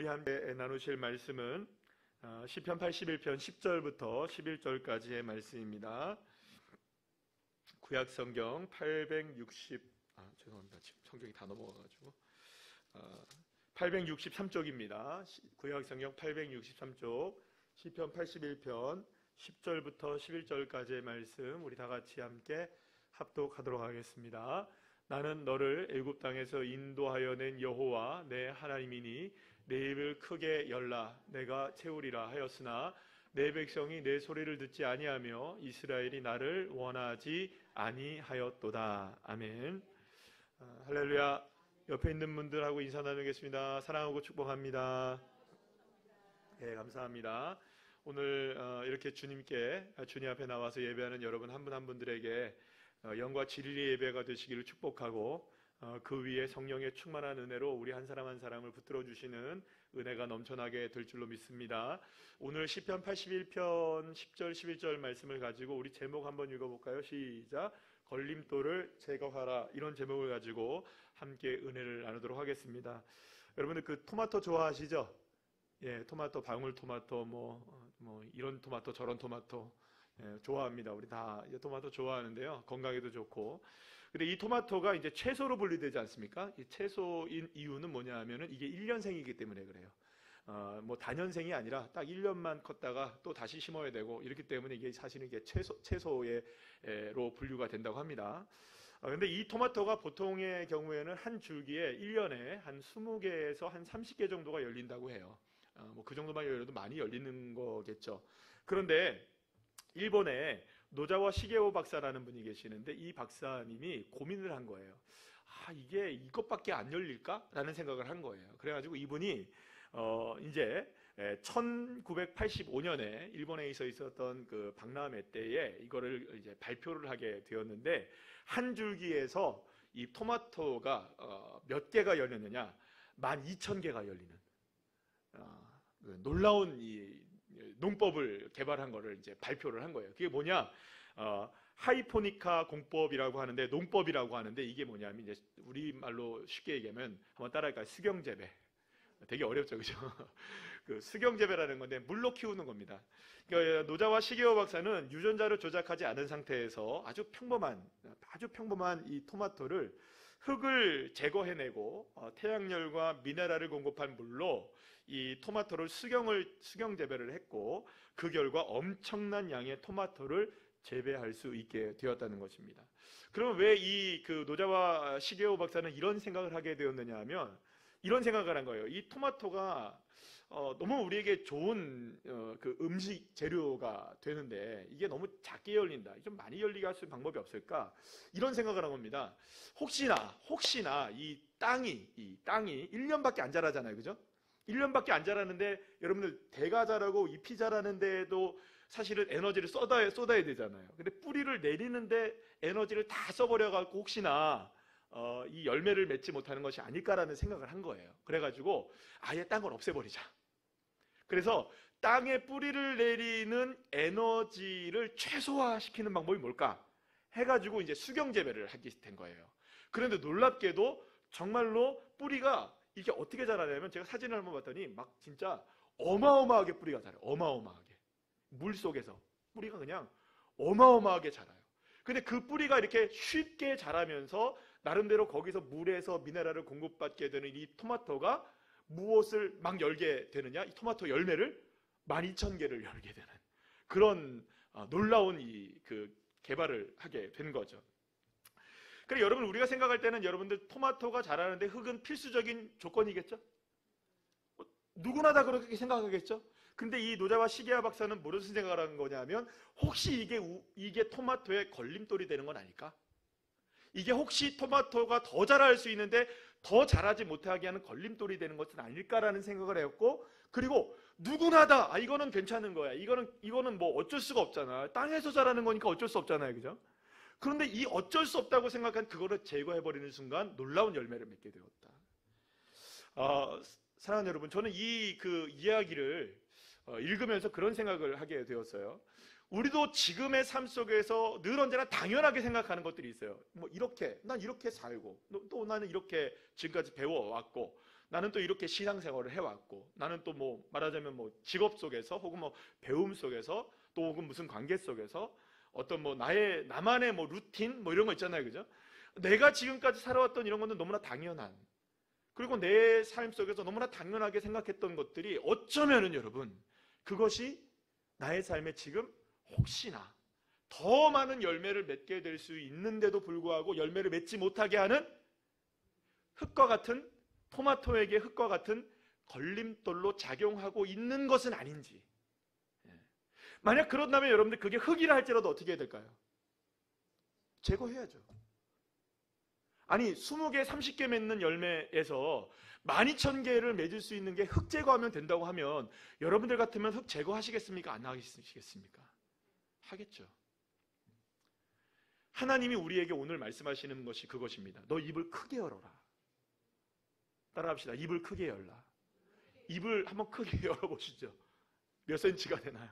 우리 함께 나누실 말씀은 시편 81편 10절부터 11절까지의 말씀입니다. 구약 성경 죄송합니다. 지금 성경이 다 넘어가가지고 863쪽입니다. 구약 성경 863쪽 시편 81편 10절부터 11절까지의 말씀 우리 다 같이 함께 합독하도록 하겠습니다. 나는 너를 애굽 땅에서 인도하여 낸 여호와 내 하나님이니 내 입을 크게 열라 내가 채우리라 하였으나 내 백성이 내 소리를 듣지 아니하며 이스라엘이 나를 원하지 아니하였도다. 아멘. 할렐루야. 옆에 있는 분들하고 인사 나누겠습니다. 사랑하고 축복합니다. 네, 감사합니다. 오늘 이렇게 주님 앞에 나와서 예배하는 여러분 한 분 한 분들에게 영과 진리의 예배가 되시기를 축복하고 그 위에 성령의 충만한 은혜로 우리 한 사람 한 사람을 붙들어 주시는 은혜가 넘쳐나게 될 줄로 믿습니다. 오늘 시편 81편 10절 11절 말씀을 가지고 우리 제목 한번 읽어볼까요? 시작. 걸림돌을 제거하라. 이런 제목을 가지고 함께 은혜를 나누도록 하겠습니다. 여러분들 그 토마토 좋아하시죠? 예, 토마토, 방울토마토, 뭐 이런 토마토 저런 토마토 좋아합니다. 우리 다 토마토 좋아하는데요. 건강에도 좋고. 근데 이 토마토가 이제 채소로 분류되지 않습니까? 이 채소인 이유는 뭐냐 하면은 이게 1년생이기 때문에 그래요. 뭐 단연생이 아니라 딱 1년만 컸다가 또 다시 심어야 되고 이렇기 때문에 이게 사실은 이게 채소로 분류가 된다고 합니다. 근데 이 토마토가 보통의 경우에는 한 줄기에 1년에 한 20개에서 한 30개 정도가 열린다고 해요. 뭐 그 정도만 열려도 많이 열리는 거겠죠. 그런데 일본에 노자와 시게오 박사라는 분이 계시는데 이 박사님이 고민을 한 거예요. 이게 이것밖에 안 열릴까? 라는 생각을 한 거예요. 그래가지고 이분이 이제 1985년에 일본에 있었던 그 박람회 때에 이거를 이제 발표를 하게 되었는데 한 줄기에서 이 토마토가 몇 개가 열렸느냐? 12,000개가 열리는 놀라운 이 농법을 개발한 거를 이제 발표를 한 거예요. 그게 뭐냐? 하이포니카 공법이라고 하는데 농법이라고 하는데 이게 뭐냐면 이제 우리말로 쉽게 얘기하면 한번 따라할까요? 수경재배. 되게 어렵죠, 그죠? 그 수경재배라는 건데 물로 키우는 겁니다. 그러니까 노자와 시게오 박사는 유전자를 조작하지 않은 상태에서 아주 평범한 이 토마토를 흙을 제거해내고 태양열과 미네랄을 공급한 물로 이 토마토를 수경 재배를 했고 그 결과 엄청난 양의 토마토를 재배할 수 있게 되었다는 것입니다. 그러면 왜 이 그 노자와 시게오 박사는 이런 생각을 하게 되었느냐 하면 이런 생각을 한 거예요. 이 토마토가 너무 우리에게 좋은 그 음식 재료가 되는데 이게 너무 작게 열린다. 좀 많이 열리게 할 수 있는 방법이 없을까? 이런 생각을 한 겁니다. 혹시나 이 땅이 1년밖에 안 자라잖아요. 그죠? 1년밖에 안 자라는데 여러분들 대가 자라고 잎이 자라는데도 사실은 에너지를 쏟아야 되잖아요. 근데 뿌리를 내리는데 에너지를 다 써버려갖고 혹시나 이 열매를 맺지 못하는 것이 아닐까라는 생각을 한 거예요. 그래가지고 아예 땅을 없애버리자. 그래서 땅에 뿌리를 내리는 에너지를 최소화시키는 방법이 뭘까? 해가지고 이제 수경재배를 하게 된 거예요. 그런데 놀랍게도 정말로 뿌리가 이게 어떻게 자라냐면 제가 사진을 한번 봤더니 막 진짜 어마어마하게 뿌리가 자라요. 어마어마하게. 물 속에서 뿌리가 그냥 어마어마하게 자라요. 근데 그 뿌리가 이렇게 쉽게 자라면서 나름대로 거기서 물에서 미네랄을 공급받게 되는 이 토마토가 무엇을 막 열게 되느냐? 이 토마토 열매를 12,000개를 열게 되는 그런 놀라운 그 개발을 하게 된 거죠. 그래 여러분 우리가 생각할 때는 여러분들 토마토가 자라는데 흙은 필수적인 조건이겠죠? 누구나 다 그렇게 생각하겠죠? 근데 이 노자와 시게오 박사는 무슨 생각을 하는 거냐면 혹시 이게 토마토의 걸림돌이 되는 건 아닐까? 이게 혹시 토마토가 더 자랄 수 있는데 더 자라지 못하게 하는 걸림돌이 되는 것은 아닐까라는 생각을 했고 그리고 누구나 다 이거는 괜찮은 거야. 이거는 뭐 어쩔 수가 없잖아. 땅에서 자라는 거니까 어쩔 수 없잖아요. 그죠? 그런데 이 어쩔 수 없다고 생각한 그거를 제거해버리는 순간 놀라운 열매를 맺게 되었다. 사랑하는 여러분, 저는 그 이야기를 읽으면서 그런 생각을 하게 되었어요. 우리도 지금의 삶 속에서 늘 언제나 당연하게 생각하는 것들이 있어요. 뭐 이렇게 난 이렇게 살고 또 나는 이렇게 지금까지 배워왔고 나는 또 이렇게 신앙생활을 해왔고 나는 또 뭐 말하자면 뭐 직업 속에서 혹은 뭐 배움 속에서 또 혹은 무슨 관계 속에서 어떤 뭐 나만의 뭐 루틴 뭐 이런 거 있잖아요, 그죠? 내가 지금까지 살아왔던 이런 것은 너무나 당연한, 그리고 내 삶 속에서 너무나 당연하게 생각했던 것들이 어쩌면은 여러분 그것이 나의 삶에 지금 혹시나 더 많은 열매를 맺게 될 수 있는데도 불구하고 열매를 맺지 못하게 하는 흙과 같은, 토마토에게 흙과 같은 걸림돌로 작용하고 있는 것은 아닌지. 만약 그런다면 여러분들 그게 흙이라 할지라도 어떻게 해야 될까요? 제거해야죠. 아니 20개, 30개 맺는 열매에서 12,000개를 맺을 수 있는 게 흙 제거하면 된다고 하면 여러분들 같으면 흙 제거하시겠습니까? 안 하시겠습니까? 하겠죠. 하나님이 우리에게 오늘 말씀하시는 것이 그것입니다. 너 입을 크게 열어라. 따라합시다. 입을 크게 열라. 입을 한번 크게 열어보시죠. 몇 센치가 되나요?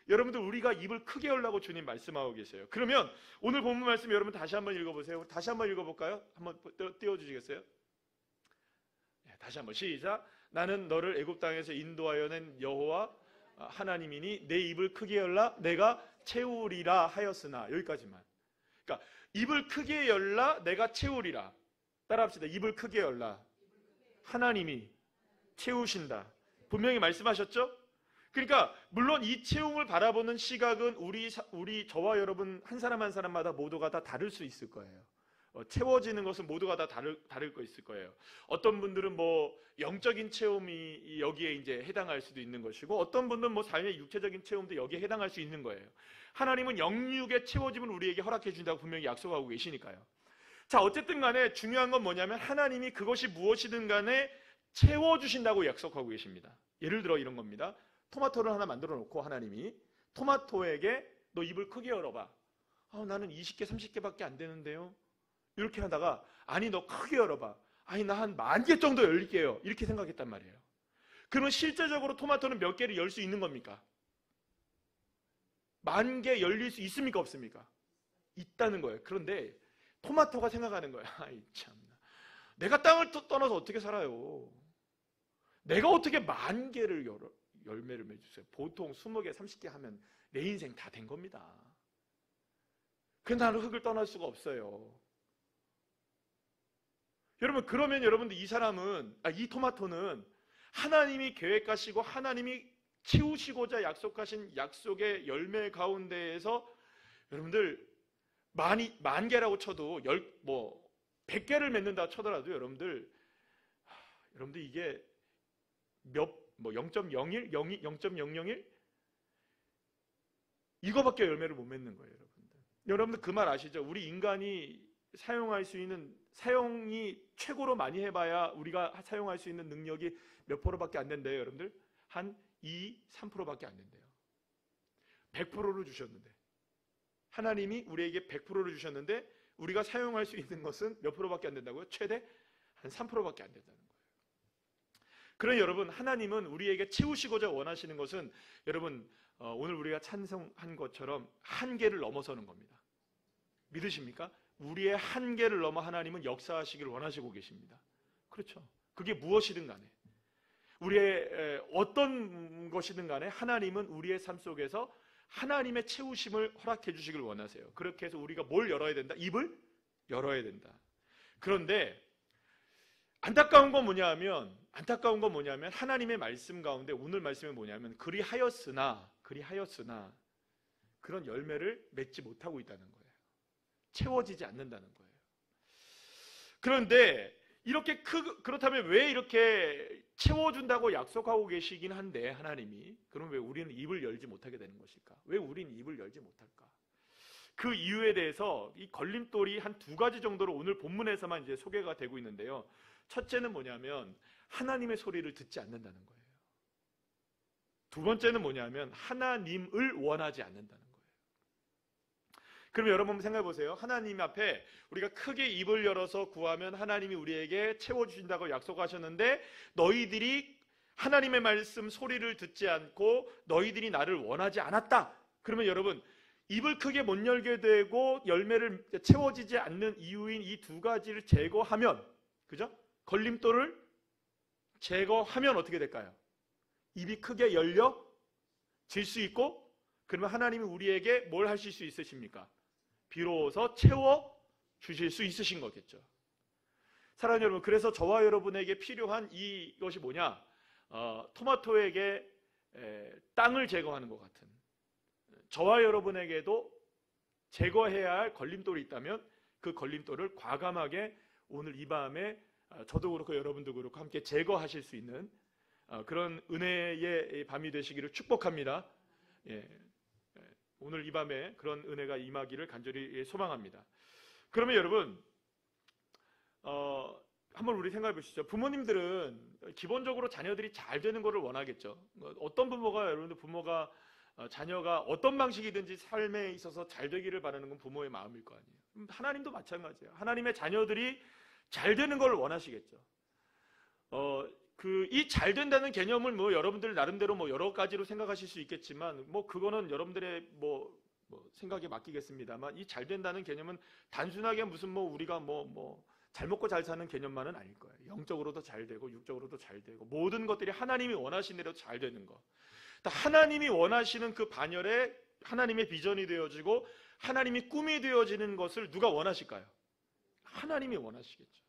여러분들 우리가 입을 크게 열라고 주님 말씀하고 계세요. 그러면 오늘 본문 말씀 여러분 다시 한번 읽어보세요. 다시 한번 읽어볼까요? 한번 띄워주시겠어요? 네, 다시 한번 시작. 나는 너를 애굽 땅에서 인도하여 낸 여호와 하나님이니 내 입을 크게 열라 내가 채우리라 하였으나. 여기까지만. 그러니까 입을 크게 열라 내가 채우리라. 따라합시다. 입을 크게 열라. 하나님이 채우신다. 분명히 말씀하셨죠? 그러니까 물론 이 채움을 바라보는 시각은 우리 저와 여러분 한 사람 한 사람마다 모두가 다 다를 수 있을 거예요. 채워지는 것은 모두가 다 다를 거 있을 거예요. 어떤 분들은 뭐 영적인 체험이 여기에 이제 해당할 수도 있는 것이고, 어떤 분들은 뭐 삶의 육체적인 체험도 여기에 해당할 수 있는 거예요. 하나님은 영육의 채워짐을 우리에게 허락해 준다고 분명히 약속하고 계시니까요. 자, 어쨌든 간에 중요한 건 뭐냐면 하나님이 그것이 무엇이든 간에 채워주신다고 약속하고 계십니다. 예를 들어 이런 겁니다. 토마토를 하나 만들어 놓고 하나님이 토마토에게 너 입을 크게 열어봐. 나는 20개 30개밖에 안 되는데요. 이렇게 하다가 아니 너 크게 열어봐. 아니 나 한 10,000개 정도 열릴게요. 이렇게 생각했단 말이에요. 그러면 실제적으로 토마토는 몇 개를 열 수 있는 겁니까? 10,000개 열릴 수 있습니까? 없습니까? 있다는 거예요. 그런데 토마토가 생각하는 거예요. 아이 참나. 내가 땅을 떠나서 어떻게 살아요? 내가 어떻게 10,000개를 열매를 맺으세요? 보통 20개, 30개 하면 내 인생 다 된 겁니다. 근데 나는 흙을 떠날 수가 없어요. 여러분, 그러면 여러분들 이 토마토는 하나님이 계획하시고 하나님이 키우시고자 약속하신 약속의 열매 가운데에서 여러분들 10,000개라고 쳐도 100개를 맺는다 쳐더라도 여러분들 이게 0.01, 0.001 이거밖에 열매를 못 맺는 거예요, 여러분들. 여러분들 그 말 아시죠? 우리 인간이 사용할 수 있는, 사용이 최고로 많이 해봐야 우리가 사용할 수 있는 능력이 몇 프로밖에 안 된대요, 여러분들? 한 3%밖에 안 된대요. 100%를 주셨는데, 하나님이 우리에게 100%를 주셨는데 우리가 사용할 수 있는 것은 몇 프로밖에 안 된다고요? 최대 한 3%밖에 안 된다는 거예요. 그러나 여러분, 하나님은 우리에게 채우시고자 원하시는 것은 여러분 오늘 우리가 찬송한 것처럼 한계를 넘어서는 겁니다. 믿으십니까? 우리의 한계를 넘어 하나님은 역사하시기를 원하시고 계십니다. 그렇죠. 그게 무엇이든 간에, 우리의 어떤 것이든 간에 하나님은 우리의 삶 속에서 하나님의 채우심을 허락해 주시길 원하세요. 그렇게 해서 우리가 뭘 열어야 된다? 입을 열어야 된다. 그런데 안타까운 건 뭐냐면 하나님의 말씀 가운데 오늘 말씀이 뭐냐면 그리하였으나 그런 열매를 맺지 못하고 있다는 거예요. 채워지지 않는다는 거예요. 그런데 그렇다면 왜 이렇게 채워준다고 약속하고 계시긴 한데 하나님이, 그럼 왜 우리는 입을 열지 못하게 되는 것일까? 왜 우리는 입을 열지 못할까? 그 이유에 대해서 이 걸림돌이 한 2가지 정도로 오늘 본문에서만 이제 소개가 되고 있는데요. 첫째는 뭐냐면 하나님의 소리를 듣지 않는다는 거예요. 두 번째는 뭐냐면 하나님을 원하지 않는다는 거예요. 그럼 여러분 생각해 보세요. 하나님 앞에 우리가 크게 입을 열어서 구하면 하나님이 우리에게 채워주신다고 약속하셨는데 너희들이 하나님의 말씀 소리를 듣지 않고 너희들이 나를 원하지 않았다. 그러면 여러분, 입을 크게 못 열게 되고 열매를 채워지지 않는 이유인 이 두 가지를 제거하면, 그죠? 걸림돌을 제거하면 어떻게 될까요? 입이 크게 열려질 수 있고, 그러면 하나님이 우리에게 뭘 하실 수 있으십니까? 비로소 채워 주실 수 있으신 거겠죠. 사랑하는 여러분, 그래서 저와 여러분에게 필요한 이것이 뭐냐? 토마토에게 땅을 제거하는 것 같은, 저와 여러분에게도 제거해야 할 걸림돌이 있다면 그 걸림돌을 과감하게 오늘 이 밤에 저도 그렇고 여러분도 그렇고 함께 제거하실 수 있는 그런 은혜의 밤이 되시기를 축복합니다. 오늘 이 밤에 그런 은혜가 임하기를 간절히 소망합니다. 그러면 여러분, 한번 우리 생각해 보시죠. 부모님들은 기본적으로 자녀들이 잘 되는 것을 원하겠죠. 어떤 부모가, 여러분들 부모가 자녀가 어떤 방식이든지 삶에 있어서 잘 되기를 바라는 건 부모의 마음일 거 아니에요. 하나님도 마찬가지예요. 하나님의 자녀들이 잘 되는 걸 원하시겠죠. 이 잘 된다는 개념을 뭐 여러분들 나름대로 뭐 여러 가지로 생각하실 수 있겠지만, 뭐 그거는 여러분들의 뭐 생각에 맡기겠습니다만, 이 잘 된다는 개념은 단순하게 무슨 뭐 우리가 뭐 잘 먹고 잘 사는 개념만은 아닐 거예요. 영적으로도 잘 되고 육적으로도 잘 되고 모든 것들이 하나님이 원하시는 대로 잘 되는 거. 하나님이 원하시는 그 반열에 하나님의 비전이 되어지고 하나님이 꿈이 되어지는 것을 누가 원하실까요? 하나님이 원하시겠죠.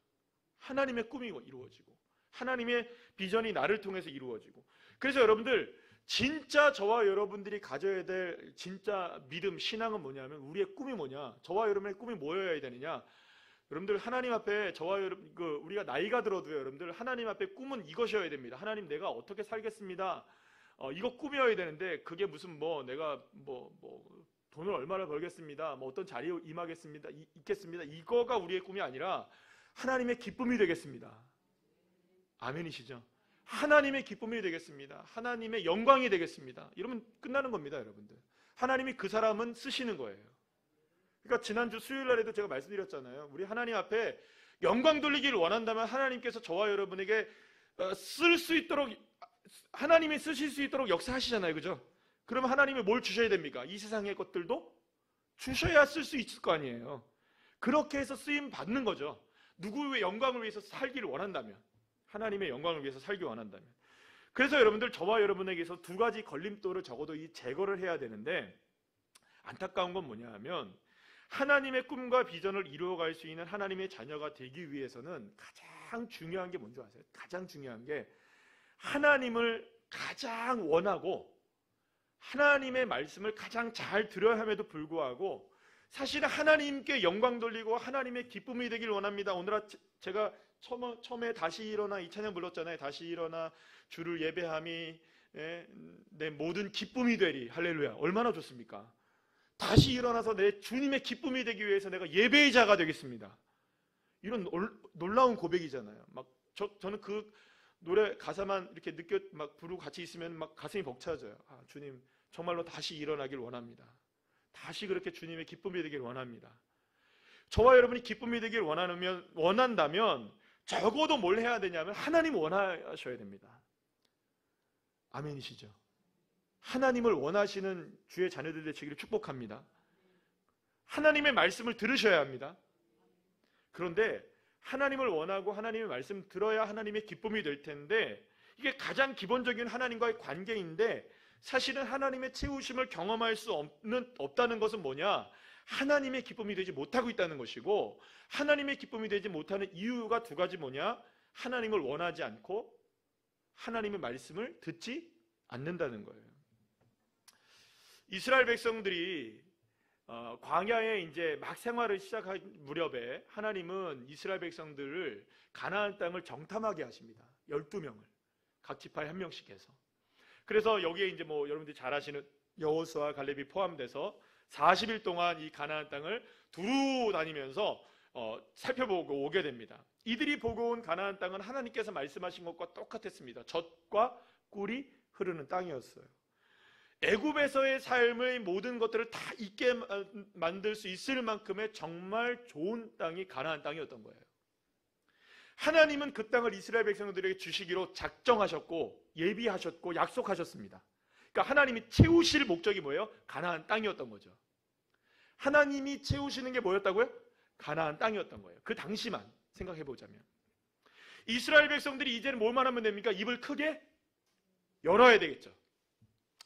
하나님의 꿈이 이루어지고 하나님의 비전이 나를 통해서 이루어지고. 그래서 여러분들, 진짜 저와 여러분들이 가져야 될 진짜 믿음, 신앙은 뭐냐면, 우리의 꿈이 뭐냐, 저와 여러분의 꿈이 뭐여야 되느냐. 여러분들, 하나님 앞에 저와 여러분, 우리가 나이가 들어도요, 여러분들 하나님 앞에 꿈은 이것이어야 됩니다. 하나님, 내가 어떻게 살겠습니다. 이거 꿈이어야 되는데, 그게 무슨 내가 돈을 얼마나 벌겠습니다, 어떤 자리에 임하겠습니다, 있겠습니다, 이거가 우리의 꿈이 아니라 하나님의 기쁨이 되겠습니다. 아멘이시죠? 하나님의 기쁨이 되겠습니다. 하나님의 영광이 되겠습니다. 이러면 끝나는 겁니다, 여러분들. 하나님이 그 사람은 쓰시는 거예요. 그러니까 지난주 수요일날에도 제가 말씀드렸잖아요. 우리 하나님 앞에 영광 돌리기를 원한다면 하나님께서 저와 여러분에게 쓸 수 있도록, 하나님이 쓰실 수 있도록 역사하시잖아요, 그죠? 그러면 하나님이 뭘 주셔야 됩니까? 이 세상의 것들도 주셔야 쓸 수 있을 거 아니에요. 그렇게 해서 쓰임 받는 거죠. 누구의 영광을 위해서 살기를 원한다면, 하나님의 영광을 위해서 살기 원한다면. 그래서 여러분들, 저와 여러분에게서 두 가지 걸림돌을 적어도 이 제거를 해야 되는데, 안타까운 건 뭐냐 하면, 하나님의 꿈과 비전을 이루어갈 수 있는 하나님의 자녀가 되기 위해서는 가장 중요한 게 뭔지 아세요? 가장 중요한 게, 하나님을 가장 원하고 하나님의 말씀을 가장 잘 들어야 함에도 불구하고 사실 하나님께 영광 돌리고 하나님의 기쁨이 되길 원합니다. 오늘 제가 처음에 다시 일어나 이 찬양 불렀잖아요. 다시 일어나 주를 예배함이 내 모든 기쁨이 되리. 할렐루야. 얼마나 좋습니까? 다시 일어나서 내 주님의 기쁨이 되기 위해서 내가 예배의 자가 되겠습니다. 이런 놀라운 고백이잖아요. 저는 그 노래 가사만 이렇게 부르고 같이 있으면 가슴이 벅차져요. 주님, 정말로 다시 일어나길 원합니다. 다시 그렇게 주님의 기쁨이 되길 원합니다. 저와 여러분이 기쁨이 되길 원한다면 적어도 뭘 해야 되냐면, 하나님 원하셔야 됩니다. 아멘이시죠? 하나님을 원하시는 주의 자녀들 되시기를 축복합니다. 하나님의 말씀을 들으셔야 합니다. 그런데 하나님을 원하고 하나님의 말씀 들어야 하나님의 기쁨이 될 텐데, 이게 가장 기본적인 하나님과의 관계인데, 사실은 하나님의 채우심을 경험할 수 없다는 것은 뭐냐? 하나님의 기쁨이 되지 못하고 있다는 것이고, 하나님의 기쁨이 되지 못하는 이유가 두 가지 뭐냐? 하나님을 원하지 않고 하나님의 말씀을 듣지 않는다는 거예요. 이스라엘 백성들이 광야에 이제 막 생활을 시작할 무렵에 하나님은 이스라엘 백성들을 가나안 땅을 정탐하게 하십니다. 12명을 각 지파에 한 명씩 해서. 그래서 여기에 이제 여러분들이 잘 아시는 여호수아, 갈렙이 포함돼서 40일 동안 이 가나안 땅을 두루 다니면서 살펴보고 오게 됩니다. 이들이 보고 온 가나안 땅은 하나님께서 말씀하신 것과 똑같았습니다. 젖과 꿀이 흐르는 땅이었어요. 애굽에서의 삶의 모든 것들을 다 있게 만들 수 있을 만큼의 정말 좋은 땅이 가나안 땅이었던 거예요. 하나님은 그 땅을 이스라엘 백성들에게 주시기로 작정하셨고 예비하셨고 약속하셨습니다. 그러니까 하나님이 채우실 목적이 뭐예요? 가나안 땅이었던 거죠. 하나님이 채우시는 게 뭐였다고요? 가나안 땅이었던 거예요. 그 당시만 생각해 보자면. 이스라엘 백성들이 이제는 뭘만 하면 됩니까? 입을 크게 열어야 되겠죠.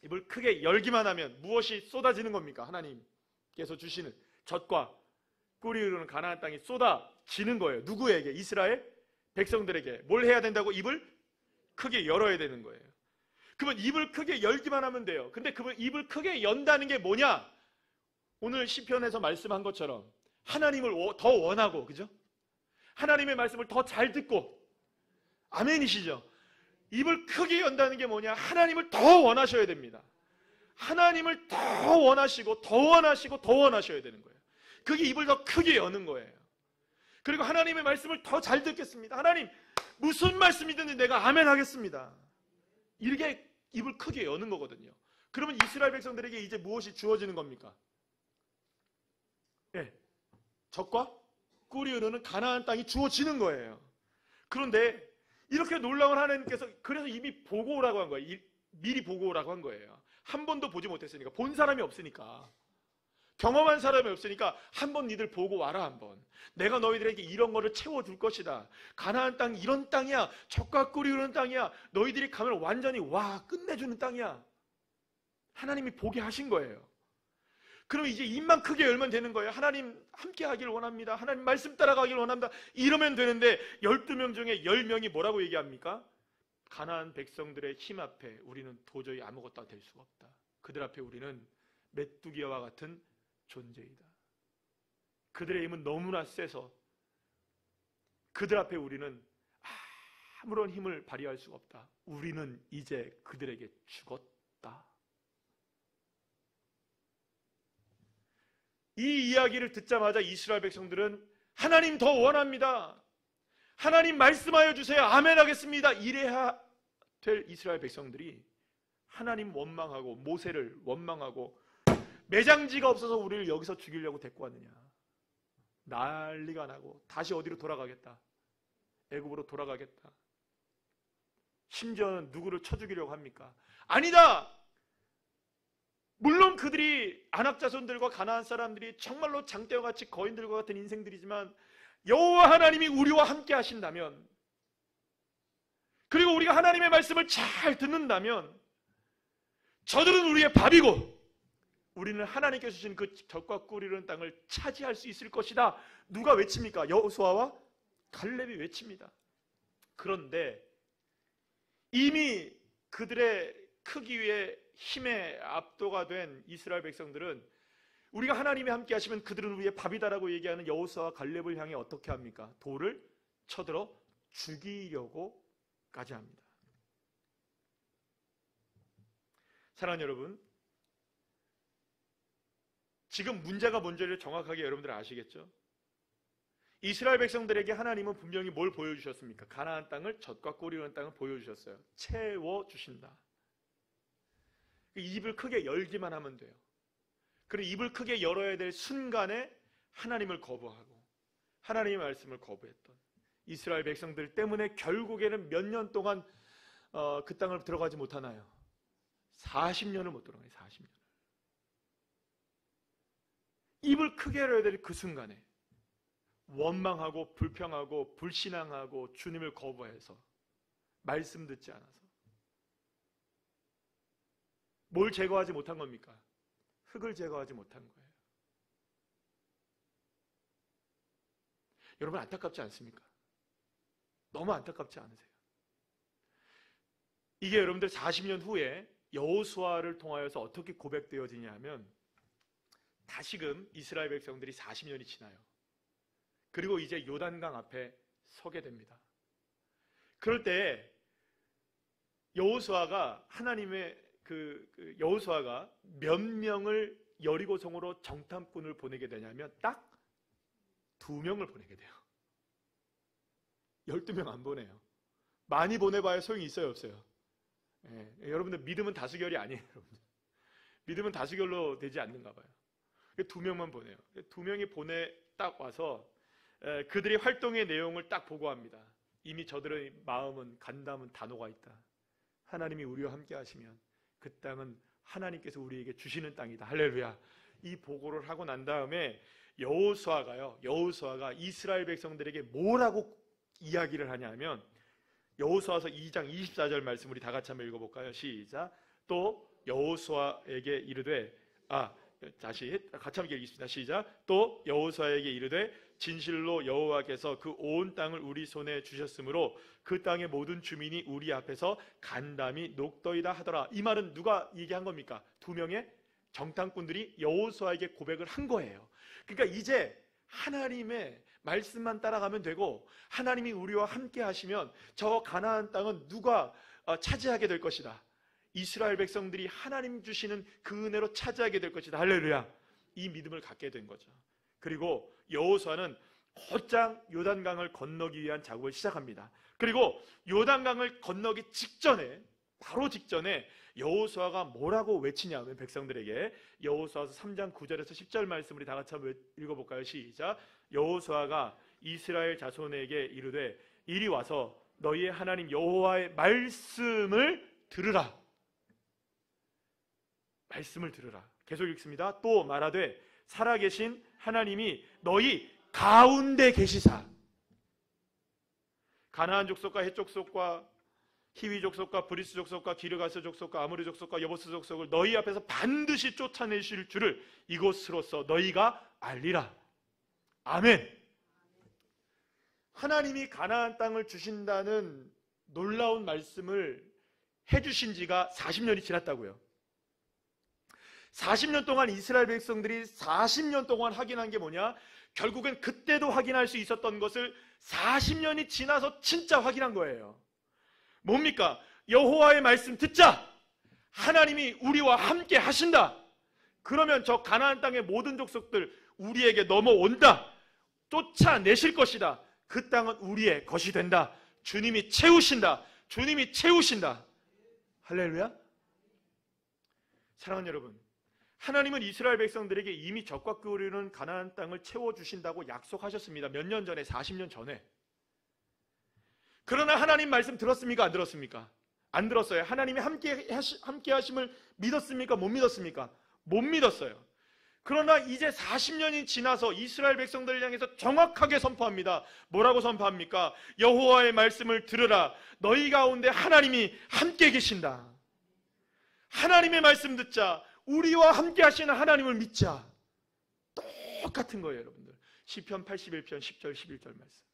입을 크게 열기만 하면 무엇이 쏟아지는 겁니까? 하나님께서 주시는 젖과 꿀이 흐르는 가나안 땅이 쏟아지는 거예요. 누구에게? 이스라엘 백성들에게. 뭘 해야 된다고? 입을 크게 열어야 되는 거예요. 그러면 입을 크게 열기만 하면 돼요. 근데 그 입을 크게 연다는 게 뭐냐? 오늘 시편에서 말씀한 것처럼 하나님을 더 원하고, 그죠? 하나님의 말씀을 더 잘 듣고, 아멘이시죠? 입을 크게 연다는 게 뭐냐? 하나님을 더 원하셔야 됩니다. 하나님을 더 원하시고 더 원하시고 더 원하셔야 되는 거예요. 그게 입을 더 크게 여는 거예요. 그리고 하나님의 말씀을 더 잘 듣겠습니다. 하나님 무슨 말씀이든 내가 아멘 하겠습니다. 이렇게 입을 크게 여는 거거든요. 그러면 이스라엘 백성들에게 이제 무엇이 주어지는 겁니까? 예, 젖과 꿀이 흐르는 가나안 땅이 주어지는 거예요. 그런데 이렇게 놀라운 하나님께서 그래서 이미 보고 오라고 한 거예요. 미리 보고 오라고 한 거예요. 한 번도 보지 못했으니까, 본 사람이 없으니까, 경험한 사람이 없으니까 한번 니들 보고 와라. 한번 내가 너희들에게 이런 거를 채워줄 것이다. 가나안 땅 이런 땅이야. 젖과 꿀이 흐르는 땅이야. 너희들이 가면 완전히 와 끝내주는 땅이야. 하나님이 보게 하신 거예요. 그럼 이제 입만 크게 열면 되는 거예요. 하나님 함께 하길 원합니다. 하나님 말씀 따라가길 원합니다. 이러면 되는데 12명 중에 10명이 뭐라고 얘기합니까? 가나안 백성들의 힘 앞에 우리는 도저히 아무것도 될 수가 없다. 그들 앞에 우리는 메뚜기와 같은 존재이다. 그들의 힘은 너무나 세서 그들 앞에 우리는 아무런 힘을 발휘할 수가 없다. 우리는 이제 그들에게 죽었다. 이 이야기를 듣자마자 이스라엘 백성들은 하나님 더 원합니다. 하나님 말씀하여 주세요. 아멘 하겠습니다. 이래야 될 이스라엘 백성들이 하나님 원망하고 모세를 원망하고 매장지가 없어서 우리를 여기서 죽이려고 데리고 왔느냐. 난리가 나고 다시 어디로 돌아가겠다. 애굽으로 돌아가겠다. 심지어는 누구를 쳐 죽이려고 합니까? 아니다. 물론 그들이 아낙 자손들과 가나안 사람들이 정말로 장대와 같이 거인들과 같은 인생들이지만 여호와 하나님이 우리와 함께 하신다면, 그리고 우리가 하나님의 말씀을 잘 듣는다면 저들은 우리의 밥이고 우리는 하나님께서 주신 그 젖과 꿀이 흐르는 땅을 차지할 수 있을 것이다. 누가 외칩니까? 여호수아와 갈렙이 외칩니다. 그런데 이미 그들의 크기에 힘에 압도가 된 이스라엘 백성들은 우리가 하나님이 함께 하시면 그들은 우리의 밥이다라고 얘기하는 여호수아와 갈렙을 향해 어떻게 합니까? 돌을 쳐들어 죽이려고까지 합니다. 사랑하는 여러분, 지금 문제가 뭔지를 정확하게 여러분들 아시겠죠? 이스라엘 백성들에게 하나님은 분명히 뭘 보여주셨습니까? 가나안 땅을, 젖과 꿀이 흐르는 땅을 보여주셨어요. 채워주신다. 입을 크게 열기만 하면 돼요. 그리고 입을 크게 열어야 될 순간에 하나님을 거부하고 하나님의 말씀을 거부했던 이스라엘 백성들 때문에 결국에는 몇 년 동안 그 땅을 들어가지 못하나요? 40년을 못 들어가요. 40년. 입을 크게 열어야 될 그 순간에 원망하고 불평하고 불신앙하고 주님을 거부해서 말씀 듣지 않아서 뭘 제거하지 못한 겁니까? 흙을 제거하지 못한 거예요. 여러분 안타깝지 않습니까? 너무 안타깝지 않으세요? 이게 여러분들 40년 후에 여호수아를 통하여서 어떻게 고백되어지냐 하면 다시금 이스라엘 백성들이 40년이 지나요. 그리고 이제 요단강 앞에 서게 됩니다. 그럴 때 여호수아가 하나님의 여호수아가 몇 명을 여리고성으로 정탐꾼을 보내게 되냐면 딱 2명을 보내게 돼요. 12명 안 보내요. 많이 보내봐야 소용이 있어요, 없어요? 여러분들 믿음은 다수결이 아니에요. 여러분들. 믿음은 다수결로 되지 않는가 봐요. 2명만 보내요. 2명이 딱 와서 그들의 활동의 내용을 딱 보고합니다. 이미 저들의 마음은 간담은 다 녹아 있다. 하나님이 우리와 함께 하시면 그 땅은 하나님께서 우리에게 주시는 땅이다. 할렐루야. 이 보고를 하고 난 다음에 여호수아가 이스라엘 백성들에게 뭐라고 이야기를 하냐면 여호수아서 2장 24절 말씀 우리 다 같이 한번 읽어볼까요? 시작. 또 여호수아에게 이르되 다시 같이 함께 읽겠습니다. 시작. 또 여호수아에게 이르되 진실로 여호와께서 그 온 땅을 우리 손에 주셨으므로 그 땅의 모든 주민이 우리 앞에서 간담이 녹더이다 하더라. 이 말은 누가 얘기한 겁니까? 두 명의 정탐꾼들이 여호수아에게 고백을 한 거예요. 그러니까 이제 하나님의 말씀만 따라가면 되고 하나님이 우리와 함께 하시면 저 가나안 땅은 누가 차지하게 될 것이다. 이스라엘 백성들이 하나님 주시는 그 은혜로 차지하게 될 것이다. 할렐루야. 이 믿음을 갖게 된 거죠. 그리고 여호수아는 곧장 요단강을 건너기 위한 작업을 시작합니다. 그리고 요단강을 건너기 직전에 바로 직전에 여호수아가 뭐라고 외치냐면 백성들에게 여호수아서 3장 9절에서 10절 말씀 우리 다 같이 한번 읽어볼까요? 시작. 여호수아가 이스라엘 자손에게 이르되 이리 와서 너희의 하나님 여호와의 말씀을 들으라. 말씀을 들으라. 계속 읽습니다. 또 말하되 살아계신 하나님이 너희 가운데 계시사 가나안 족속과 헷 족속과 히위 족속과 브리스 족속과 기르가스 족속과 아모리 족속과 여보스 족속을 너희 앞에서 반드시 쫓아내실 줄을 이곳으로서 너희가 알리라. 아멘. 하나님이 가나안 땅을 주신다는 놀라운 말씀을 해주신 지가 40년이 지났다고요. 40년 동안 이스라엘 백성들이 40년 동안 확인한 게 뭐냐? 결국엔 그때도 확인할 수 있었던 것을 40년이 지나서 진짜 확인한 거예요. 뭡니까? 여호와의 말씀 듣자. 하나님이 우리와 함께 하신다. 그러면 저 가나안 땅의 모든 족속들 우리에게 넘어온다. 쫓아내실 것이다. 그 땅은 우리의 것이 된다. 주님이 채우신다. 주님이 채우신다. 할렐루야. 사랑하는 여러분, 하나님은 이스라엘 백성들에게 이미 적과 꿀이는 가나안 땅을 채워주신다고 약속하셨습니다. 몇 년 전에, 40년 전에. 그러나 하나님 말씀 들었습니까? 안 들었습니까? 안 들었어요. 하나님이 함께 하심을 믿었습니까? 못 믿었습니까? 못 믿었어요. 그러나 이제 40년이 지나서 이스라엘 백성들을 향해서 정확하게 선포합니다. 뭐라고 선포합니까? 여호와의 말씀을 들으라. 너희 가운데 하나님이 함께 계신다. 하나님의 말씀 듣자. 우리와 함께 하시는 하나님을 믿자. 똑같은 거예요, 여러분들. 시편 81편 10절 11절 말씀.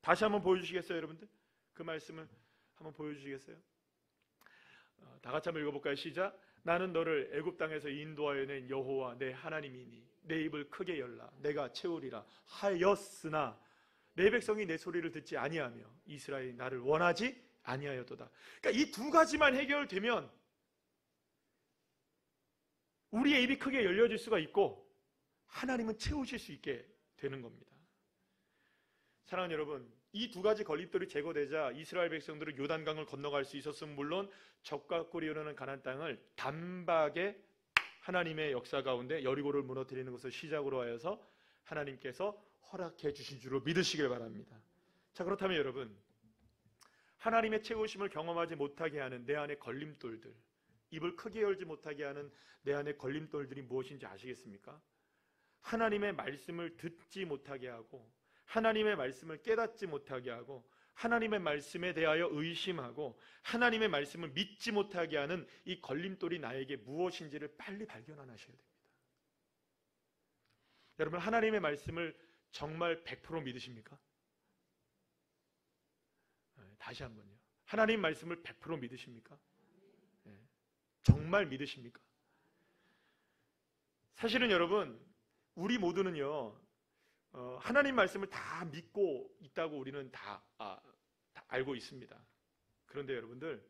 다시 한번 보여주시겠어요, 여러분들? 그 말씀을 한번 보여주시겠어요? 다 같이 한번 읽어볼까요? 시작. 나는 너를 애굽 땅에서 인도하여 낸 여호와 내 하나님이니 내 입을 크게 열라 내가 채우리라 하였으나 내 백성이 내 소리를 듣지 아니하며 이스라엘이 나를 원하지 아니하였도다. 그러니까 이 두 가지만 해결되면 우리의 입이 크게 열려질 수가 있고 하나님은 채우실 수 있게 되는 겁니다. 사랑하는 여러분, 이 두 가지 걸림돌이 제거되자 이스라엘 백성들은 요단강을 건너갈 수 있었으면 물론 적과 꿀이 흐르는 가나안 땅을 단박에 하나님의 역사 가운데 여리고를 무너뜨리는 것을 시작으로 하여서 하나님께서 허락해 주신 줄로 믿으시길 바랍니다. 자, 그렇다면 여러분, 하나님의 채우심을 경험하지 못하게 하는 내 안의 걸림돌들, 입을 크게 열지 못하게 하는 내 안의 걸림돌들이 무엇인지 아시겠습니까? 하나님의 말씀을 듣지 못하게 하고 하나님의 말씀을 깨닫지 못하게 하고 하나님의 말씀에 대하여 의심하고 하나님의 말씀을 믿지 못하게 하는 이 걸림돌이 나에게 무엇인지를 빨리 발견하셔야 됩니다. 여러분, 하나님의 말씀을 정말 100% 믿으십니까? 다시 한번요. 하나님 말씀을 100% 믿으십니까? 정말 믿으십니까? 사실은 여러분, 우리 모두는요, 하나님 말씀을 다 믿고 있다고 우리는 다 알고 있습니다. 그런데 여러분들,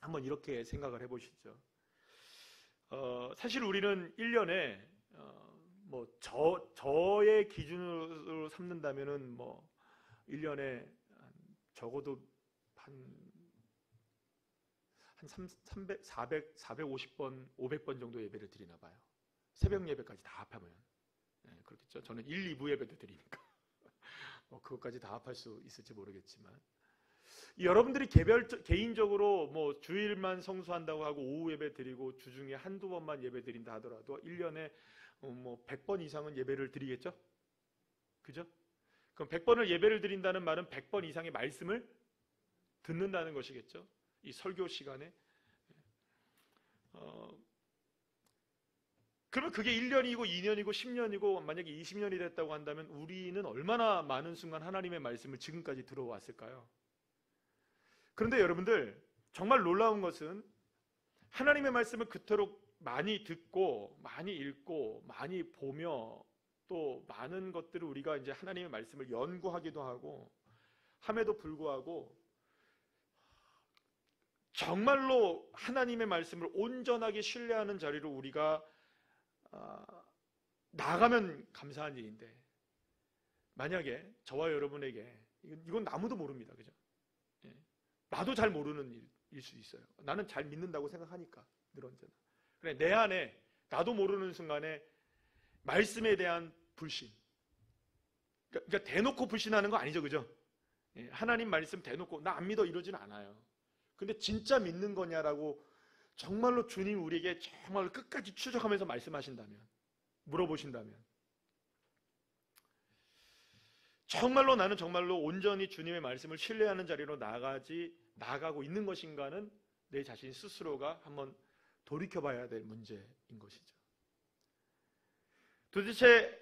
한번 이렇게 생각을 해보시죠. 사실 우리는 1년에 저의 기준으로 삼는다면은 1년에 적어도 한 300, 400, 450번, 500번 정도 예배를 드리나 봐요. 새벽 예배까지 다 합하면. 그렇겠죠. 저는 1, 2부 예배도 드리니까. 그것까지 다 합할 수 있을지 모르겠지만. 여러분들이 개인적으로 뭐 주일만 성수한다고 하고 오후 예배 드리고 주중에 한두 번만 예배 드린다 하더라도 1년에 뭐 100번 이상은 예배를 드리겠죠? 그죠? 그럼 100번을 예배를 드린다는 말은 100번 이상의 말씀을 듣는다는 것이겠죠? 이 설교 시간에. 그러면 그게 1년이고 2년이고 10년이고 만약에 20년이 됐다고 한다면 우리는 얼마나 많은 순간 하나님의 말씀을 지금까지 들어왔을까요? 그런데 여러분들, 정말 놀라운 것은 하나님의 말씀을 그토록 많이 듣고 많이 읽고 많이 보며 또 많은 것들을 우리가 이제 하나님의 말씀을 연구하기도 하고 함에도 불구하고 정말로 하나님의 말씀을 온전하게 신뢰하는 자리로 우리가 나가면 감사한 일인데, 만약에 저와 여러분에게 이건 아무도 모릅니다. 그죠? 예. 나도 잘 모르는 일일 수 있어요. 나는 잘 믿는다고 생각하니까 늘 언제나. 그래, 내 안에 나도 모르는 순간에 말씀에 대한 불신, 그러니까 대놓고 불신하는 거 아니죠, 그죠? 예, 하나님 말씀 대놓고 나 안 믿어 이러지는 않아요. 근데 진짜 믿는 거냐라고 정말로 주님 우리에게 정말 끝까지 추적하면서 말씀하신다면, 물어보신다면, 정말로 나는 정말로 온전히 주님의 말씀을 신뢰하는 자리로 나가고 있는 것인가는 내 자신 스스로가 한번 돌이켜봐야 될 문제인 것이죠. 도대체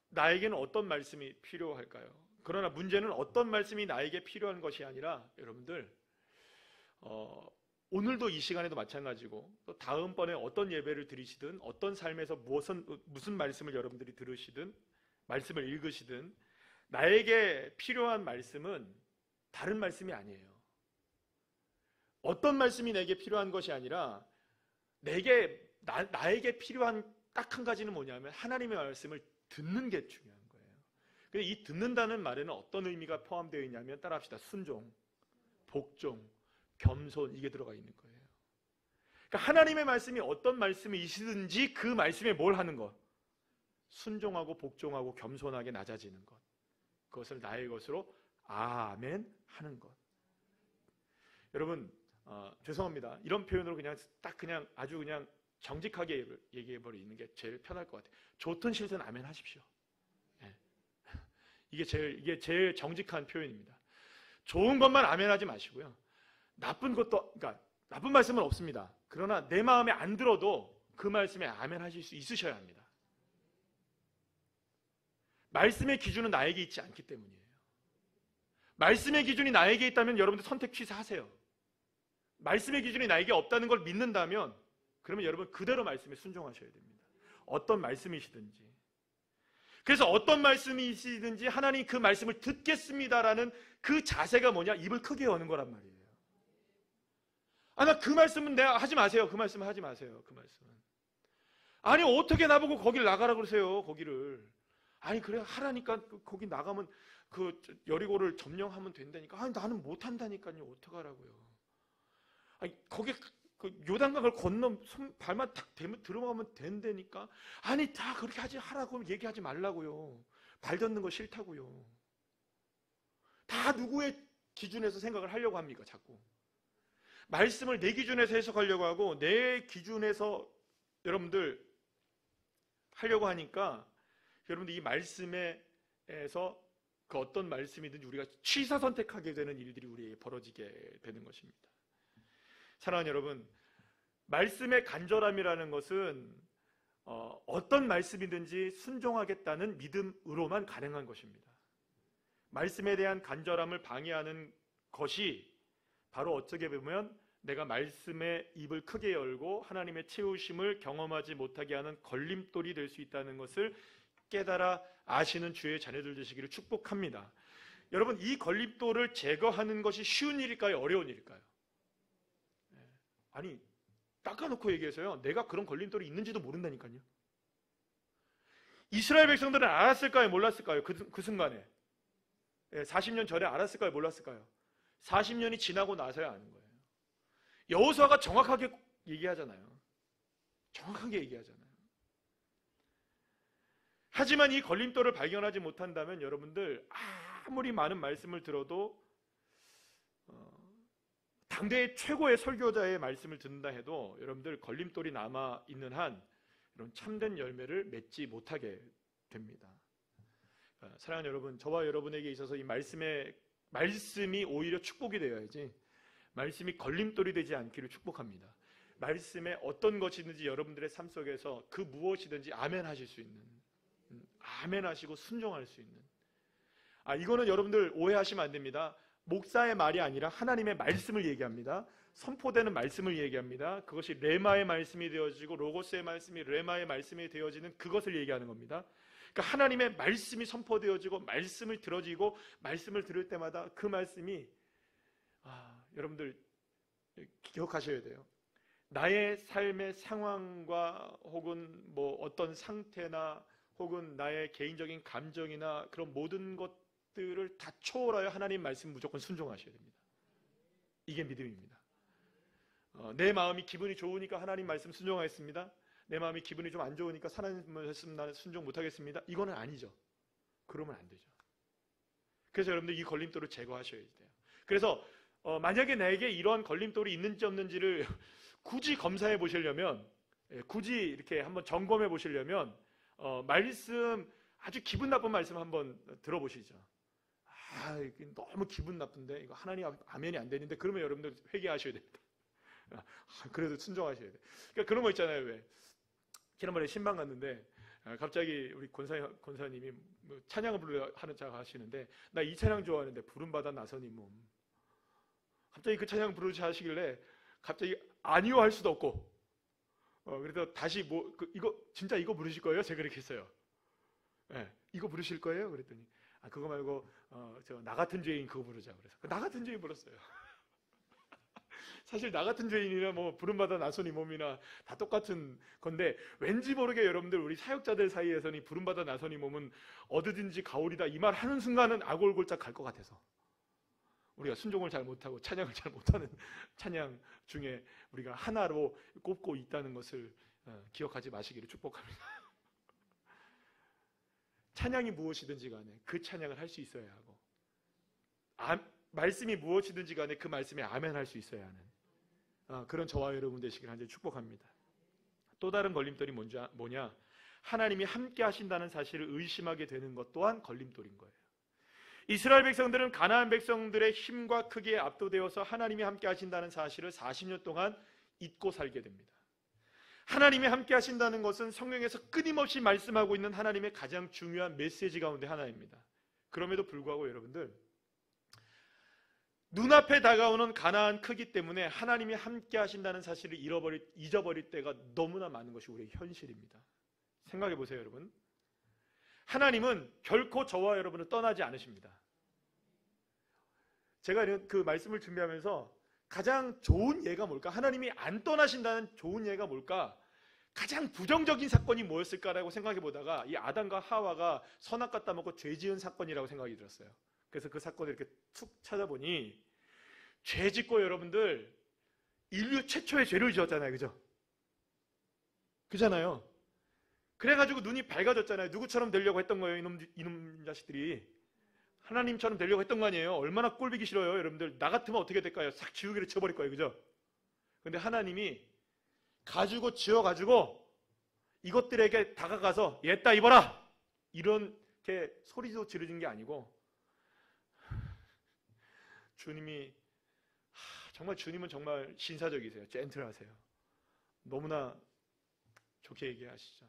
나에게는 어떤 말씀이 필요할까요? 그러나 문제는 어떤 말씀이 나에게 필요한 것이 아니라, 여러분들 오늘도 이 시간에도 마찬가지고 또 다음번에 어떤 예배를 드리시든 어떤 삶에서 무슨 말씀을 여러분들이 들으시든 말씀을 읽으시든 나에게 필요한 말씀은 다른 말씀이 아니에요. 어떤 말씀이 내게 필요한 것이 아니라 나에게 필요한 딱 한 가지는 뭐냐면 하나님의 말씀을 듣는 게 중요한 거예요. 근데 이 듣는다는 말에는 어떤 의미가 포함되어 있냐면, 따라합시다. 순종, 복종, 겸손, 이게 들어가 있는 거예요. 그러니까 하나님의 말씀이 어떤 말씀이시든지 그 말씀에 뭘 하는 것? 순종하고 복종하고 겸손하게 낮아지는 것. 그것을 나의 것으로 아멘 하는 것. 여러분, 죄송합니다. 이런 표현으로 그냥 아주 그냥 정직하게 얘기해버리는 게 제일 편할 것 같아요. 좋든 싫든 아멘 하십시오. 네. 이게 제일 정직한 표현입니다. 좋은 것만 아멘 하지 마시고요. 그러니까 나쁜 말씀은 없습니다. 그러나 내 마음에 안 들어도 그 말씀에 아멘 하실 수 있으셔야 합니다. 말씀의 기준은 나에게 있지 않기 때문이에요. 말씀의 기준이 나에게 있다면 여러분들 선택 취사하세요. 말씀의 기준이 나에게 없다는 걸 믿는다면 그러면 여러분 그대로 말씀에 순종하셔야 됩니다. 어떤 말씀이시든지. 그래서 어떤 말씀이시든지 하나님 그 말씀을 듣겠습니다라는 그 자세가 뭐냐? 입을 크게 여는 거란 말이에요. 나 그 말씀은 내가 하지 마세요. 그 말씀은 하지 마세요. 그 말씀은. 아니 어떻게 나보고 거길 나가라 그러세요. 거기를. 아니 그래 하라니까 거기 나가면 그 여리고를 점령하면 된다니까. 아니 나는 못한다니까요. 어떡하라고요. 아니 거기 그 요단강을 건너 발만 탁 들어가면 된다니까. 아니 다 그렇게 하라고 얘기하지 말라고요. 발 걷는 거 싫다고요. 다 누구의 기준에서 생각을 하려고 합니까? 자꾸 말씀을 내 기준에서 해석하려고 하고 내 기준에서 여러분들 하려고 하니까 여러분들 이 말씀에서 그 어떤 말씀이든지 우리가 취사 선택하게 되는 일들이 우리에게 벌어지게 되는 것입니다. 사랑하는 여러분, 말씀의 간절함이라는 것은 어떤 말씀이든지 순종하겠다는 믿음으로만 가능한 것입니다. 말씀에 대한 간절함을 방해하는 것이 바로 어떻게 보면 내가 말씀의 입을 크게 열고 하나님의 채우심을 경험하지 못하게 하는 걸림돌이 될 수 있다는 것을 깨달아 아시는 주의 자녀들 되시기를 축복합니다. 여러분, 이 걸림돌을 제거하는 것이 쉬운 일일까요? 어려운 일일까요? 아니 닦아놓고 얘기해서요, 내가 그런 걸림돌이 있는지도 모른다니까요. 이스라엘 백성들은 알았을까요? 몰랐을까요? 그 순간에 40년 전에 알았을까요? 몰랐을까요? 40년이 지나고 나서야 아는 거예요. 여호수아가 정확하게 얘기하잖아요. 정확하게 얘기하잖아요. 하지만 이 걸림돌을 발견하지 못한다면 여러분들 아무리 많은 말씀을 들어도 당대의 최고의 설교자의 말씀을 듣는다 해도 여러분들 걸림돌이 남아 있는 한 이런 참된 열매를 맺지 못하게 됩니다. 사랑하는 여러분, 저와 여러분에게 있어서 이 말씀이 오히려 축복이 되어야지 말씀이 걸림돌이 되지 않기를 축복합니다. 말씀에 어떤 것이든지 여러분들의 삶 속에서 그 무엇이든지 아멘 하실 수 있는, 아멘 하시고 순종할 수 있는, 이거는 여러분들 오해하시면 안 됩니다. 목사의 말이 아니라 하나님의 말씀을 얘기합니다. 선포되는 말씀을 얘기합니다. 그것이 레마의 말씀이 되어지고 로고스의 말씀이 레마의 말씀이 되어지는 그것을 얘기하는 겁니다. 그러니까 하나님의 말씀이 선포되어지고 말씀을 들어지고 말씀을 들을 때마다 그 말씀이 여러분들 기억하셔야 돼요. 나의 삶의 상황과 혹은 뭐 어떤 상태나 혹은 나의 개인적인 감정이나 그런 모든 것들을 다 초월하여 하나님 말씀 무조건 순종하셔야 됩니다. 이게 믿음입니다. 내 마음이 기분이 좋으니까 하나님 말씀 순종하겠습니다. 내 마음이 기분이 좀 안 좋으니까 하나님 말씀 나는 순종 못하겠습니다. 이거는 아니죠. 그러면 안 되죠. 그래서 여러분들 이 걸림돌을 제거하셔야 돼요. 그래서 만약에 나에게 이러한 걸림돌이 있는지 없는지를 굳이 검사해 보시려면, 굳이 이렇게 한번 점검해 보시려면 말씀, 아주 기분 나쁜 말씀 한번 들어보시죠. 너무 기분 나쁜데 이거 하나님 아멘이 안 되는데, 그러면 여러분들 회개하셔야 됩니다. 그래도 순종하셔야 돼요. 그러니까 그런 거 있잖아요. 왜 지난번에 신방 갔는데 갑자기 우리 권사님이 찬양을 부르려 하는 자 하시는데, 나 이 찬양 좋아하는데 부름받아 나선 이 몸. 갑자기 그 찬양 부르시 하시길래 갑자기 아니요 할 수도 없고, 그래서 다시 이거 진짜 이거 부르실 거예요? 제가 그렇게 했어요. 이거 부르실 거예요? 그랬더니 그거 말고 저 나 같은 죄인 그거 부르자 그래서 나 같은 죄인 불렀어요. 사실 나 같은 죄인이나 뭐 부름받아 나선 이 몸이나 다 똑같은 건데, 왠지 모르게 여러분들 우리 사역자들 사이에서는 이 부름받아 나선 이 몸은 어디든지 가오리다 이 말 하는 순간은 아골골짝 갈 것 같아서 우리가 순종을 잘 못하고 찬양을 잘 못하는 찬양 중에 우리가 하나로 꼽고 있다는 것을 기억하지 마시기를 축복합니다. 찬양이 무엇이든지 간에 그 찬양을 할 수 있어야 하고, 말씀이 무엇이든지 간에 그 말씀에 아멘 할 수 있어야 하는 그런 저와 여러분 되시길 간절히 축복합니다. 또 다른 걸림돌이 뭐냐? 하나님이 함께 하신다는 사실을 의심하게 되는 것 또한 걸림돌인 거예요. 이스라엘 백성들은 가나안 백성들의 힘과 크기에 압도되어서 하나님이 함께 하신다는 사실을 40년 동안 잊고 살게 됩니다. 하나님이 함께 하신다는 것은 성경에서 끊임없이 말씀하고 있는 하나님의 가장 중요한 메시지 가운데 하나입니다. 그럼에도 불구하고 여러분들, 눈앞에 다가오는 가나안 크기 때문에 하나님이 함께 하신다는 사실을 잊어버릴 때가 너무나 많은 것이 우리의 현실입니다. 생각해 보세요, 여러분. 하나님은 결코 저와 여러분을 떠나지 않으십니다. 제가 그 말씀을 준비하면서 가장 좋은 예가 뭘까? 하나님이 안 떠나신다는 좋은 예가 뭘까? 가장 부정적인 사건이 뭐였을까라고 생각해 보다가 이 아담과 하와가 선악 갖다 먹고 죄 지은 사건이라고 생각이 들었어요. 그래서 그 사건을 이렇게 툭 찾아보니, 죄 짓고 여러분들 인류 최초의 죄를 지었잖아요. 그죠? 그잖아요. 그래가지고 눈이 밝아졌잖아요. 누구처럼 되려고 했던 거예요, 이놈 자식들이. 하나님처럼 되려고 했던 거 아니에요. 얼마나 꼴보기 싫어요, 여러분들. 나 같으면 어떻게 될까요? 싹 지우개를 쳐버릴 거예요, 그죠? 근데 하나님이 가지고 지어가지고 이것들에게 다가가서 얘따 입어라! 이렇게 소리도 지르는 게 아니고, 주님이 정말 주님은 정말 신사적이세요. 젠틀하세요. 너무나 좋게 얘기하시죠.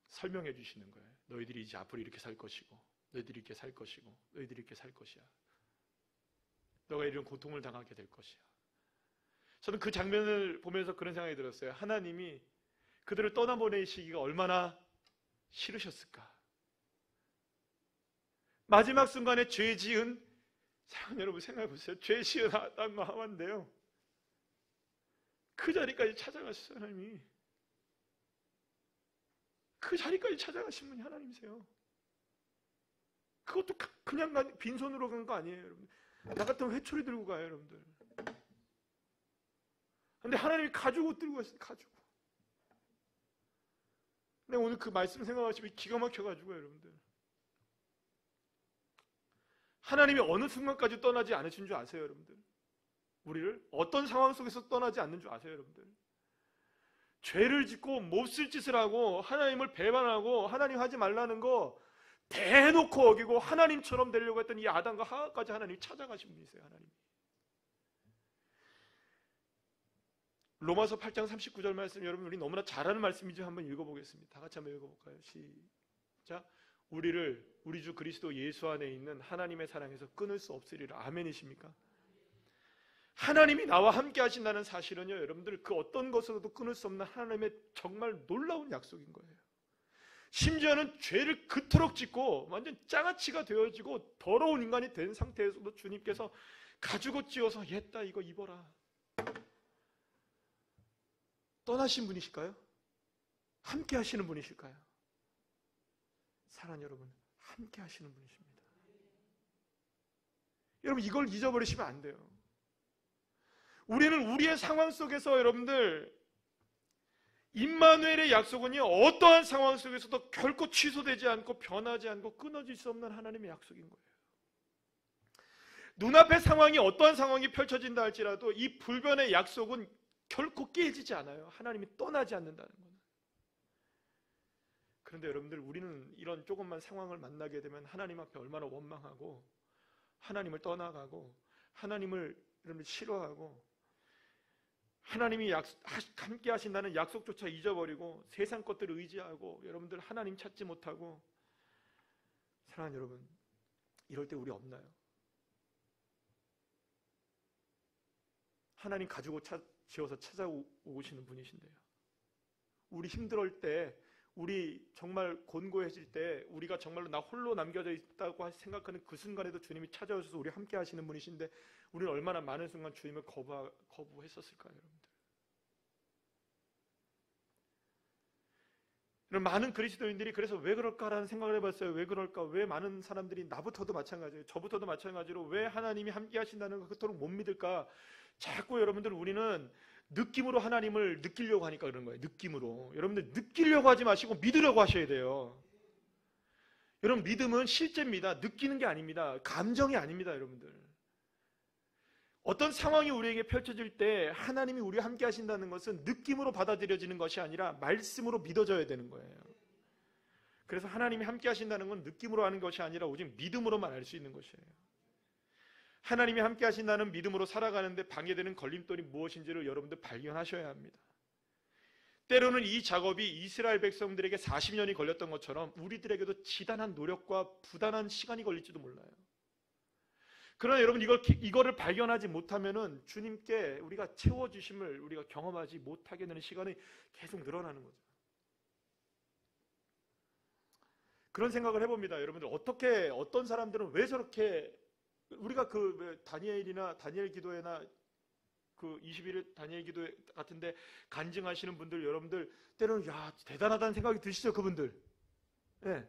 설명해 주시는 거예요. 너희들이 이제 앞으로 이렇게 살 것이고, 너희들이 이렇게 살 것이고, 너희들이 이렇게 살 것이야. 너가 이런 고통을 당하게 될 것이야. 저는 그 장면을 보면서 그런 생각이 들었어요. 하나님이 그들을 떠나보내시기가 얼마나 싫으셨을까. 마지막 순간에 죄 지은, 여러분 생각해 보세요. 죄 지은 아담과 하와인데요, 그 자리까지 찾아가셨어요. 하나님이 그 자리까지 찾아가신 분이 하나님이세요. 그것도 그냥 빈손으로 간 거 아니에요, 여러분. 나 같으면 회초리 들고 가요, 여러분들. 근데 하나님이 가지고 들고 가셨어요. 가지고. 근데 오늘 그 말씀 생각하시면 기가 막혀가지고 여러분들, 하나님이 어느 순간까지 떠나지 않으신 줄 아세요, 여러분들? 우리를 어떤 상황 속에서 떠나지 않는 줄 아세요, 여러분들? 죄를 짓고 몹쓸 짓을 하고 하나님을 배반하고 하나님 하지 말라는 거 대놓고 어기고 하나님처럼 되려고 했던 이 아담과 하와까지 하나님이 찾아가신 분이세요. 하나님. 로마서 8장 39절 말씀, 여러분 우리 너무나 잘 아는 말씀이죠. 한번 읽어보겠습니다. 다 같이 한번 읽어볼까요? 시작. 우리를 우리 주 그리스도 예수 안에 있는 하나님의 사랑에서 끊을 수 없으리라. 아멘이십니까? 하나님이 나와 함께 하신다는 사실은요, 여러분들 그 어떤 것으로도 끊을 수 없는 하나님의 정말 놀라운 약속인 거예요. 심지어는 죄를 그토록 짓고 완전 장아찌가 되어지고 더러운 인간이 된 상태에서도 주님께서 가죽옷 찌어서 옛다 이거 입어라. 떠나신 분이실까요? 함께 하시는 분이실까요? 사랑하는 여러분, 함께 하시는 분이십니다. 여러분 이걸 잊어버리시면 안 돼요. 우리는 우리의 상황 속에서 여러분들 임마누엘의 약속은요, 어떠한 상황 속에서도 결코 취소되지 않고 변하지 않고 끊어질 수 없는 하나님의 약속인 거예요. 눈앞의 상황이 어떠한 상황이 펼쳐진다 할지라도 이 불변의 약속은 결코 깨지지 않아요. 하나님이 떠나지 않는다는 거는. 그런데 여러분들 우리는 이런 조금만 상황을 만나게 되면 하나님 앞에 얼마나 원망하고 하나님을 떠나가고 하나님을 여러분들 싫어하고 하나님이 함께 하신다는 약속조차 잊어버리고 세상 것들을 의지하고 여러분들 하나님 찾지 못하고. 사랑하는 여러분, 이럴 때 우리 없나요? 하나님 가지고 지어서 찾아오시는 분이신데요. 우리 힘들 때, 우리 정말 곤고해질 때, 우리가 정말로 나 홀로 남겨져 있다고 생각하는 그 순간에도 주님이 찾아오셔서 우리 함께 하시는 분이신데 우리는 얼마나 많은 순간 주님을 거부했었을까요, 여러분들? 많은 그리스도인들이 그래서 왜 그럴까라는 생각을 해봤어요. 왜 그럴까? 왜 많은 사람들이 나부터도 마찬가지예요. 저부터도 마찬가지로 왜 하나님이 함께 하신다는 걸 그토록 못 믿을까? 자꾸 여러분들 우리는 느낌으로 하나님을 느끼려고 하니까 그런 거예요. 느낌으로. 여러분들 느끼려고 하지 마시고 믿으려고 하셔야 돼요. 여러분 믿음은 실제입니다. 느끼는 게 아닙니다. 감정이 아닙니다, 여러분들. 어떤 상황이 우리에게 펼쳐질 때 하나님이 우리와 함께 하신다는 것은 느낌으로 받아들여지는 것이 아니라 말씀으로 믿어져야 되는 거예요. 그래서 하나님이 함께 하신다는 건 느낌으로 하는 것이 아니라 오직 믿음으로만 알 수 있는 것이에요. 하나님이 함께 하신다는 믿음으로 살아가는데 방해되는 걸림돌이 무엇인지를 여러분들 발견하셔야 합니다. 때로는 이 작업이 이스라엘 백성들에게 40년이 걸렸던 것처럼 우리들에게도 지단한 노력과 부단한 시간이 걸릴지도 몰라요. 그러나 여러분 이거를 발견하지 못하면은 주님께 우리가 채워주심을 우리가 경험하지 못하게 되는 시간이 계속 늘어나는 거죠. 그런 생각을 해봅니다. 여러분들 어떤 사람들은 왜 저렇게 우리가 다니엘 기도회나 그 21일 다니엘 기도 같은데 간증하시는 분들 여러분들 때로는 야 대단하다는 생각이 드시죠, 그분들. 예.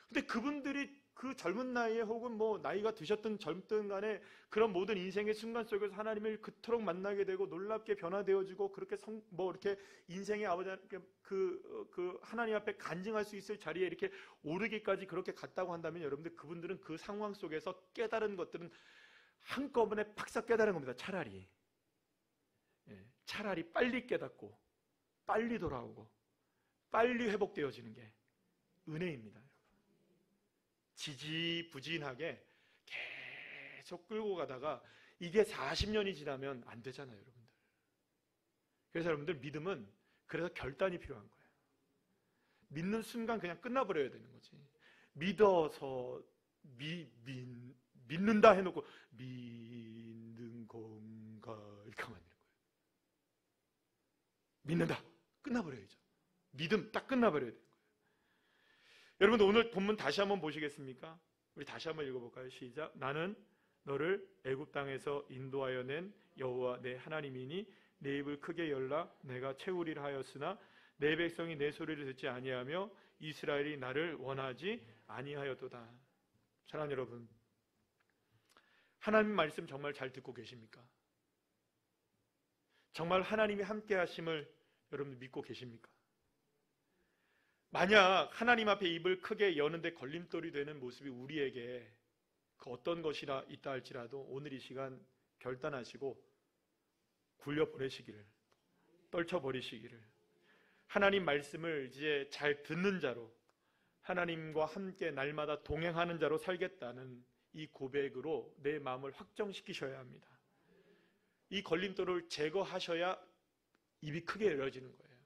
근데 그분들이 그 젊은 나이에 혹은 뭐 나이가 드셨든 젊든 간에 그런 모든 인생의 순간 속에서 하나님을 그토록 만나게 되고 놀랍게 변화되어지고 그렇게 이렇게 인생의 아버지 그 하나님 앞에 간증할 수 있을 자리에 이렇게 오르기까지 그렇게 갔다고 한다면 여러분들 그분들은 그 상황 속에서 깨달은 것들은 한꺼번에 팍싹 깨달은 겁니다. 차라리 빨리 깨닫고 빨리 돌아오고 빨리 회복되어지는 게 은혜입니다. 지지부진하게 계속 끌고 가다가 이게 40년이 지나면 안 되잖아요, 여러분들. 그래서 여러분들 믿음은 그래서 결단이 필요한 거예요. 믿는 순간 그냥 끝나버려야 되는 거지. 믿어서 믿는다 해놓고 믿는 건가 이렇게 하면 안 되는 거예요. 믿는다 끝나버려야죠. 믿음 딱 끝나버려야 돼요. 여러분들 오늘 본문 다시 한번 보시겠습니까? 우리 다시 한번 읽어볼까요? 시작. 나는 너를 애굽 땅에서 인도하여 낸 여호와 내 하나님이니 내 입을 크게 열라 내가 채우리라 하였으나 내 백성이 내 소리를 듣지 아니하며 이스라엘이 나를 원하지 아니하였도다. 사랑하는 여러분, 하나님 말씀 정말 잘 듣고 계십니까? 정말 하나님이 함께 하심을 여러분 믿고 계십니까? 만약 하나님 앞에 입을 크게 여는데 걸림돌이 되는 모습이 우리에게 그 어떤 것이라 있다 할지라도 오늘 이 시간 결단하시고 굴려보내시기를, 떨쳐버리시기를, 하나님 말씀을 이제 잘 듣는 자로, 하나님과 함께 날마다 동행하는 자로 살겠다는 이 고백으로 내 마음을 확정시키셔야 합니다. 이 걸림돌을 제거하셔야 입이 크게 열려지는 거예요.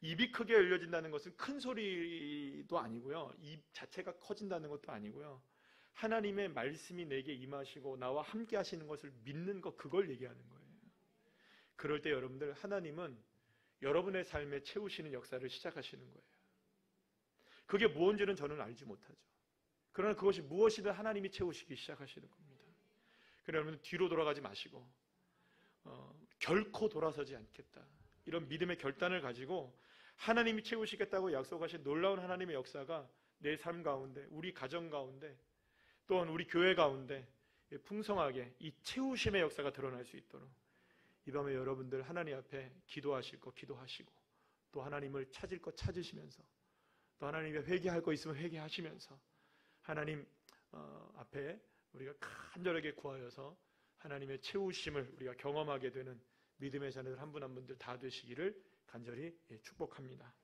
입이 크게 열려진다는 것은 큰 소리도 아니고요, 입 자체가 커진다는 것도 아니고요, 하나님의 말씀이 내게 임하시고 나와 함께 하시는 것을 믿는 것, 그걸 얘기하는 거예요. 그럴 때 여러분들, 하나님은 여러분의 삶에 채우시는 역사를 시작하시는 거예요. 그게 무엇인지는 저는 알지 못하죠. 그러나 그것이 무엇이든 하나님이 채우시기 시작하시는 겁니다. 그러나 여러분, 뒤로 돌아가지 마시고 결코 돌아서지 않겠다, 이런 믿음의 결단을 가지고 하나님이 채우시겠다고 약속하신 놀라운 하나님의 역사가 내 삶 가운데, 우리 가정 가운데, 또한 우리 교회 가운데 풍성하게 이 채우심의 역사가 드러날 수 있도록 이 밤에 여러분들 하나님 앞에 기도하실 거 기도하시고, 또 하나님을 찾을 거 찾으시면서, 또 하나님의 회개할 거 있으면 회개하시면서 하나님 앞에 우리가 간절하게 구하여서 하나님의 채우심을 우리가 경험하게 되는 믿음의 자녀들 한 분 한 분들 다 되시기를 간절히 축복합니다.